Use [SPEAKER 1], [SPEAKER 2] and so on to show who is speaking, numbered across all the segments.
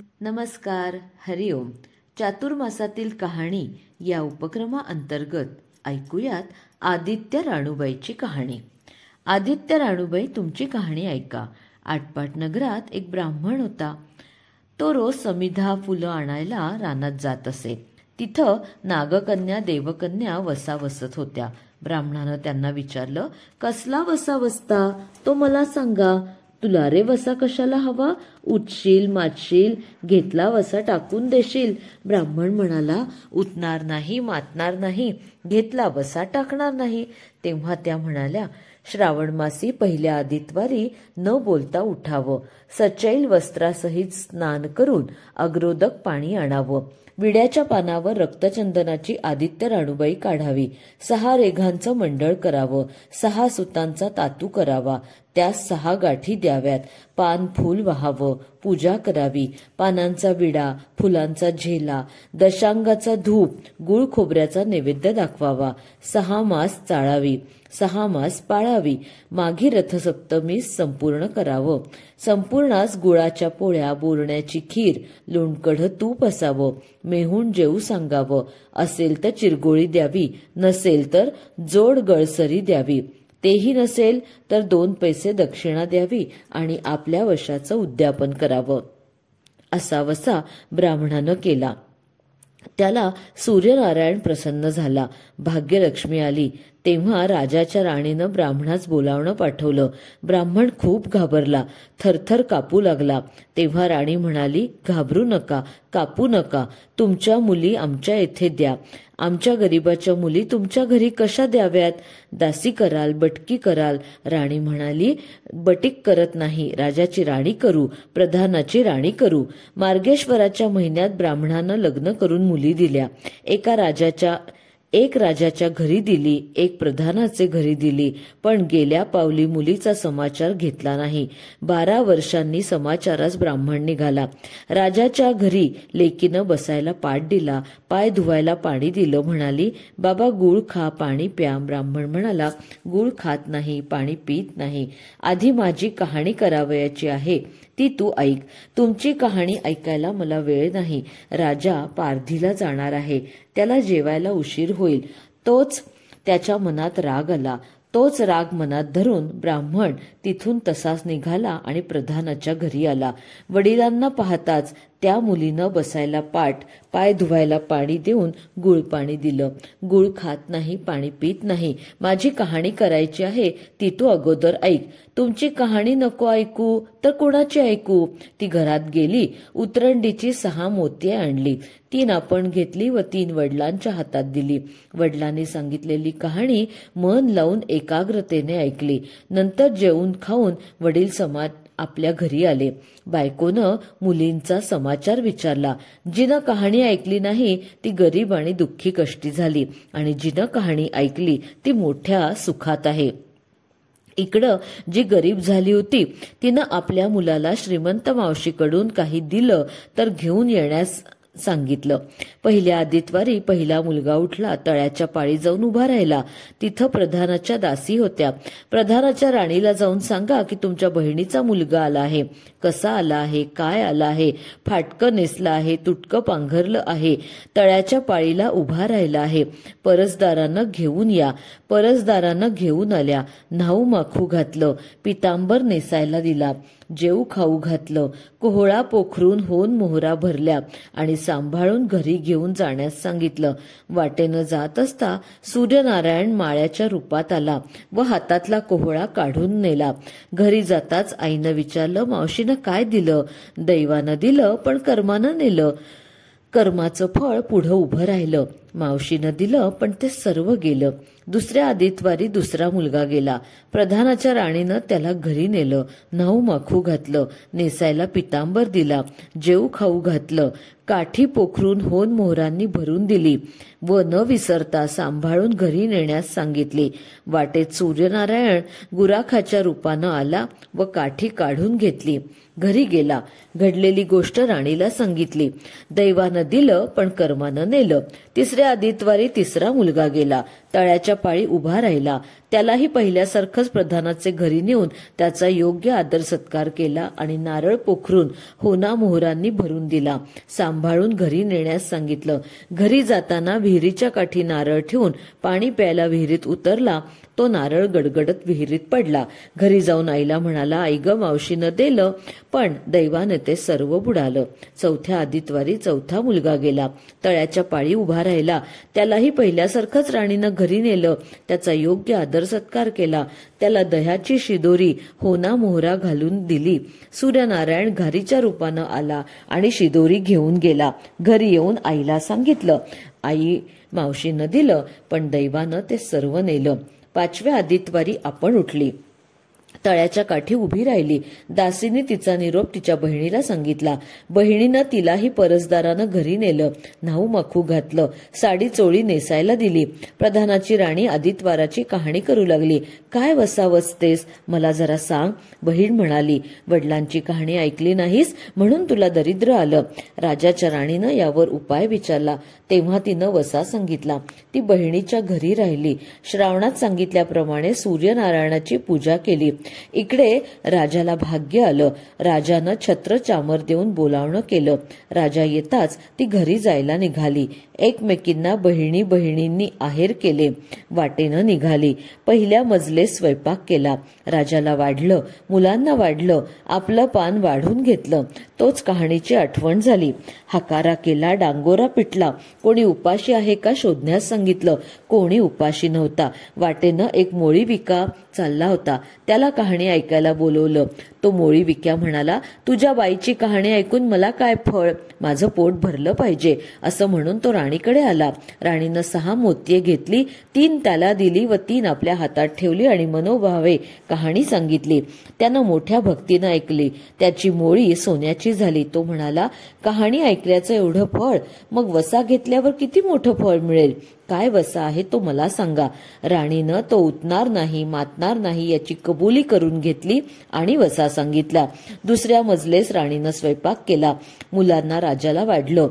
[SPEAKER 1] नमस्कार, हरिओम. चातुर्मासातील कहाणी या उपक्रमाअंतर्गत ऐकूयात आदित्य राणूबाईची कहाणी. आदित्य राणूबाई, तुमची कहाणी ऐका. आटपाट नगरात एक ब्राह्मण होता. तो रोज समिधा फुलं आणायला रानात जात असे. तिथं नागकन्या देवकन्या वसा वसत होत्या. ब्राह्मणानं त्यांना विचारलं, कसला वसा वसता तो मला सांगा. तुला रे वसा कशाला हवा? उठशील, मातशील, घेतला वसा टाकून देशील. ब्राह्मण म्हणाला, उठणार नाही, मातणार नाही, घेतला वसा टाकणार नाही. तेव्हा त्या म्हणाल्या, श्रावणमासी पहिल्या आदित्यवारी न बोलता उठावं, सचैल वस्त्रासहित स्नान करून अग्रोदक पाणी आणावं, विड्याच्या पानावर रक्तचंदनाची आदित्य राणूबाई काढावी, 6 रेघांचं मंडळ करावं, 6 सुतांचा तातू करावा, त्यास 6 गाठी द्याव्यात, पान फूल व्हावं, पूजा करावी, पानांचा विडा, फुलांचा झेला, दशांगाचा धूप, गुळ खोबऱ्याचा नैवेद्य दाखवावा, 6 मास चाळावी, 6 मास पाळावी, माघी रथसप्तमीस संपूर्ण करावं. संपूर्णास गुळाच्या पोळ्या, बोरण्याची खीर, लोणकढं तूप असावं, मेहून जेवू सांगावं. असेल तर चिरगोळी द्यावी, नसेल तर जोड गळसरी द्यावी. तेही नसेल तर 2 पैसे दक्षिणा द्यावी आणि आपल्या वशाचं उद्यापन करावं. असा वसा ब्राह्मणानं केला. त्याला सूर्यनारायण प्रसन्न झाला. भाग्यलक्ष्मी आली. तेव्हा राजाच्या राणीनं ब्राह्मणास बोलावणं पाठवलं. ब्राह्मण खूप घाबरला, थरथर कापू लागला. तेव्हा राणी म्हणाली, घाबरू नका, कापू नका. तुमच्या मुली आमच्या येथे द्या. आमच्या गरीबाच्या मुली तुमच्या घरी कशा द्याव्यात? दासी कराल, बटकी कराल? राणी म्हणाली, बटीक करत नाही, राजाची राणी करू, प्रधानाची राणी करू. मार्गेश्वराच्या महिन्यात ब्राह्मणानं लग्न करून मुली दिल्या. एक राजाच्या घरी दिली, एक प्रधानाचे घरी दिली, पण गेल्या पावली मुलीचा समाचार घेतला नाही. 12 वर्षांनी समाचारास ब्राह्मण निघाला. राजाच्या घरी लेकीनं बसायला पाट दिला, पाय धुवायला पाणी दिलं. म्हणाली, बाबा गूळ खा, पाणी प्या. ब्राह्मण म्हणाला, गूळ खात नाही, पाणी पीत नाही. आधी माझी कहाणी करावयाची आहे, ती तू ऐक. तुमची कहाणी ऐकायला मला वेळ नाही. राजा पारधीला जाणार आहे, त्याला जेवायला उशीर होईल. त्याच्या मनात राग आला. तोच राग मनात धरून ब्राह्मण तिथून तसाच निघाला आणि प्रधानाच्या घरी आला. वडिलांना पाहताच त्या मुलीनं बसायला पाट, पाय धुवायला पाणी देऊन गुळ पाणी दिलं. गुळ खात नाही, पाणी पित नाही. माझी कहाणी करायची आहे, ती तू अगोदर ऐक. तुमची कहाणी नको ऐकू तर कोणाची ऐकू? ती घरात गेली, उतरंडीची 6 मोती आणली. 3 आपण घेतली व 3 वडिलांच्या हातात दिली. वडिलांनी सांगितलेली कहाणी मन लावून एकाग्रतेने ऐकली. नंतर जेवून खाऊन वडील आपल्या घरी आले. बायकोनं मुलींचा समाचार विचारला. जिनं कहाणी ऐकली नाही ती गरीब आणि दुःखी कष्टी झाली, आणि जिनं कहाणी ऐकली ती मोठ्या सुखात आहे. इकडं जी गरीब झाली होती तिनं आपल्या मुलाला श्रीमंत मावशीकडून काही दिलं तर घेऊन येण्यास सांगितलं. पहिल्या आदित्यवारी पहिला मुलगा उठला, तळ्याच्या पाळी जाऊन उभा राहिला. तिथं प्रधानाच्या दासी होत्या. प्रधानाच्या राणीला जाऊन सांगा की तुमच्या बहिणीचा मुलगा आला आहे. कसा आला आहे, काय आला आहे, फाटकं नेसलं आहे, तुटकं पांघरलं आहे, तळ्याच्या पाळीला उभा राहिला आहे. परसदारानं घेऊन या. परसदारानं घेऊन आल्या. न्हाऊ माखू घातलं, पितांबर नेसायला दिला, जेऊ खाऊ घातलं, कोहळा पोखरून होऊन मोहरा भरल्या आणि सांभाळून घरी घेऊन जाण्यास सांगितलं. वाटेनं जात असता सूर्यनारायण माळ्याच्या रूपात आला व हातातला कोहळा काढून नेला. घरी जाताच आईनं विचारलं, मावशीनं काय दिलं? दैवानं दिलं, पण कर्मानं नेलं. कर्माचं फळ पुढं उभं राहिलं. मावशीनं दिलं, पण ते सर्व गेलं. दुसऱ्या आदित्यवारी दुसरा मुलगा गेला. प्रधानाच्या राणीनं त्याला घरी नेलं, न्हाऊ माखू घातलं, नेसायला पितांबर दिला, जेऊ खाऊ घातलं, काठी पोखरून होन मोहरांनी भरून दिली व न विसरता सांभाळून घरी नेण्यास सांगितले. वाटेत सूर्यनारायण गुराखाच्या रूपानं आला व काठी काढून घेतली. घरी गेला. घडलेली गोष्ट राणीला सांगितली. दैवानं दिलं, पण कर्मानं नेलं. तिसऱ्या दुसऱ्या आदितवारी तिसरा मुलगा गेला. तळ्याच्या पाळी उभा राहिला. त्यालाही पहिल्यासारखंच प्रधानाचे घरी नेऊन त्याचा योग्य आदर सत्कार केला आणि नारळ पोखरून होना मोहरांनी भरून दिला. सांभाळून घरी नेण्यास सांगितलं. घरी जाताना विहिरीच्या काठी नारळ ठेवून पाणी प्यायला विहिरीत उतरला. तो नारळ गडगडत विहिरीत पडला. घरी जाऊन आईला म्हणाला, आई ग, मावशीनं दिलं, पण दैवाने ते सर्व बुडालं. चौथ्या आदितवारी चौथा मुलगा गेला. तळ्याच्या पाळी उभा राहिला. त्यालाही पहिल्यासारखंच राणीनं घरी नेलं. त्याचा योग्य आदर सत्कार केला. त्याला दह्याची शिदोरी होना मोहरा घालून दिली. सूर्यनारायण घारीच्या रूपानं आला आणि शिदोरी घेऊन गेला. घरी येऊन आईला सांगितलं. आई, मावशीनं दिलं, पण दैवानं ते सर्व नेलं. पाचव्या आदितवारी आपण उठली. तळ्याच्या काठी उभी राहिली. दासीने तिचा निरोप तिच्या बहिणीला सांगितला. बहिणीनं तिलाही परसदारानं घरी नेलं. न्हाऊ माखू घातलं. साडी चोळी नेसायला दिली. प्रधानाची राणी आदितवाराची कहाणी करू लागली. काय वसावसतेस, मला जरा सांग. बहीण म्हणाली, वडिलांची कहाणी ऐकली नाहीस म्हणून तुला दरिद्र आलं. राजाच्या राणीनं यावर उपाय विचारला. तेव्हा तिनं वसा सांगितला. ती बहिणीच्या घरी राहिली. श्रावणात सांगितल्याप्रमाणे सूर्यनारायणाची पूजा केली. इकडे राजाला भाग्य आलं. राजानं छत्र चामर देऊन बोलावणं केलं. राजा येताच ती घरी जायला निघाली. एकमेकींना बहिणी बहिणींनी आहेर केले. वाटेनं निघाली. पहिल्या मजलेस स्वयंपाक केला. राजाला वाढलं, मुलांना वाढलं, आपलं पान वाढून घेतलं. तोच कहाणीची आठवण झाली. हकारा केला, डांगोरा पिटला. कोणी उपाशी आहे का शोधण्यास सांगितलं. कोणी उपाशी नव्हता. वाटेनं एक मोळी विका चालला होता. त्याला कहाणी ऐकायला बोलवलं. तो मोळी विक्या म्हणाला, तुझ्या बाईची कहाणी ऐकून मला काय फळ, माझं पोट भरलं पाहिजे. असं म्हणून तो राणीकडे आला. राणीनं 6 मोतिये घेतली. 3 त्याला दिली व 3 आपल्या हातात ठेवली आणि मनोभावे कहाणी सांगितली. त्यानं मोठ्या भक्तीनं ऐकली. त्याची मोळी सोन्याची झाली. तो म्हणाला, कहाणी ऐकल्याचं एवढं फळ, मग वसा घेतल्यावर किती मोठं फळ मिळेल. काय वसा आहे तो मला सांगा. राणीनं तो उतणार नाही, मातणार नाही याची कबुली करून घेतली आणि वसा सांगितला. दुसऱ्या मजलेस राणीनं स्वयंपाक केला. मुलांना राजाला वाढलं.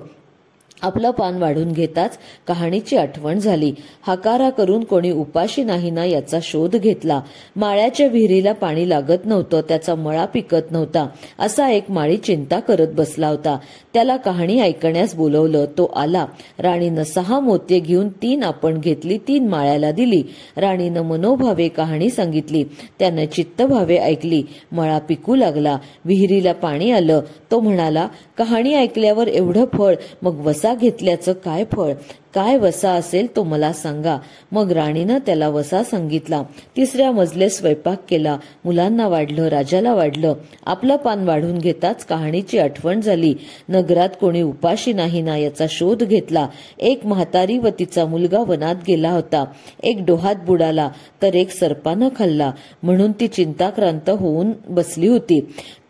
[SPEAKER 1] आपलं पान वाढून घेताच कहाणीची आठवण झाली. हकारा करून कोणी उपाशी नाही ना याचा शोध घेतला. माळ्याच्या विहिरीला पाणी लागत नव्हतं. त्याचा मळा पिकत नव्हता. असा एक माळी चिंता करत बसला होता. त्याला कहाणी ऐकण्यास बोलवलं. तो आला. राणीनं 6 मोतिये घेऊन 3 आपण घेतली, 3 माळ्याला दिली. राणीनं मनोभावे कहाणी सांगितली. त्यानं चित्तभावे ऐकली. मळा पिकू लागला. विहिरीला पाणी आलं. तो म्हणाला, कहाणी ऐकल्यावर एवढं फळ, मग वसा घेतल्याचं काय फळ, काय वसा असेल तो मला सांगा. मग राणीनं त्याला वसा सांगितला. तिसऱ्या मजलेस स्वयंपाक केला. मुलांना वाढलं, राजाला वाढलं. आपलं पान वाढून घेताच कहाणीची आठवण झाली. नगरात कोणी उपाशी नाही ना याचा शोध घेतला. एक म्हातारी व तिचा मुलगा वनात गेला होता. एक डोहात बुडाला तर एक सर्पानं खाल्ला. म्हणून ती चिंताक्रांत होऊन बसली होती.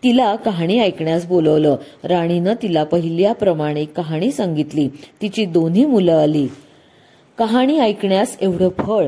[SPEAKER 1] तिला कहाणी ऐकण्यास बोलवलं. राणीनं तिला पहिल्याप्रमाणे कहाणी सांगितली. तिची 2 मुलं आली. कहाणी ऐकण्यास एवढं फळ,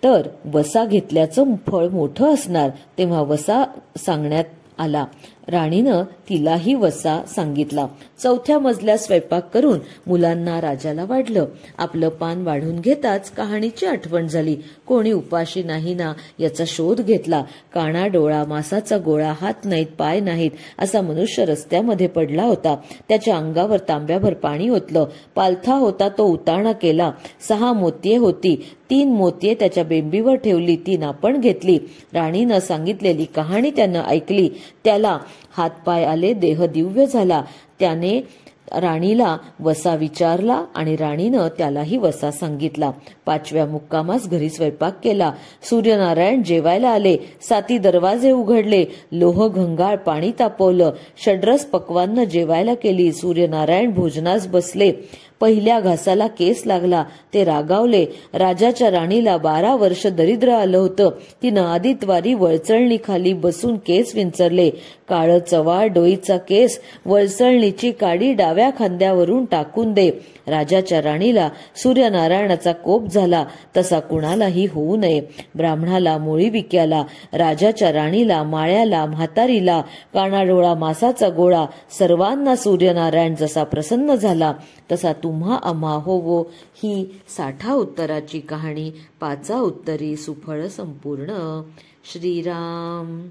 [SPEAKER 1] तर वसा घेतल्याचं फळ मोठं असणार. तेव्हा वसा सांगण्यात आला. राणीनं तिलाही वसा सांगितला. चौथ्या मजल्यात स्वयंपाक करून मुलांना राजाला वाढलं. आपलं पान वाढून घेताच कहाणीची आठवण झाली. कोणी उपाशी नाही ना याचा शोध घेतला. काणा डोळा, मासाचा गोळा, हात नाहीत, पाय नाहीत असा मनुष्य रस्त्यामध्ये पडला होता. त्याच्या अंगावर तांब्याभर पाणी ओतलं. पालथा होता तो उताणा केला. 6 मोतिये होती. 3 मोतिये त्याच्या बेंबीवर ठेवली. 3 आपण घेतली. राणीनं सांगितलेली कहाणी त्यानं ऐकली. त्याला हातपाय आले, देह दिव्य झाला. त्याने राणीला वसा विचारला आणि राणीनं त्यालाही वसा सांगितला. 5व्या मुक्कामास घरी स्वयंपाक केला. सूर्यनारायण जेवायला आले. 7 दरवाजे उघडले. लोह घंगाळ पाणी तापवलं. षड्रस पक्वान्न जेवायला केली. सूर्यनारायण भोजनास बसले. पहिल्या घासाला केस लागला. ते रागावले. राजाच्या राणीला 12 वर्ष दरिद्र आलं होतं. तिनं आदितवारी वळचळणी खाली बसून केस विंचरले. काळं चवाळ डोईचा केस, वळचळणीची काडी डाव्या खांद्यावरून टाकून दे. राजाच्या राणीला सूर्यनारायणाचा कोप झाला. तसा कुणालाही होऊ नये. ब्राह्मणाला, मोळी विक्याला, राजाच्या राणीला, माळ्याला, म्हातारीला, कानाडोळा, मासाचा गोळा सर्वांना सूर्यनारायण जसा प्रसन्न झाला तसा तुम्हा आम्हा होवो, ही 60 उत्तराची कहाणी 5 उत्तरी सुफळ संपूर्ण. श्रीराम.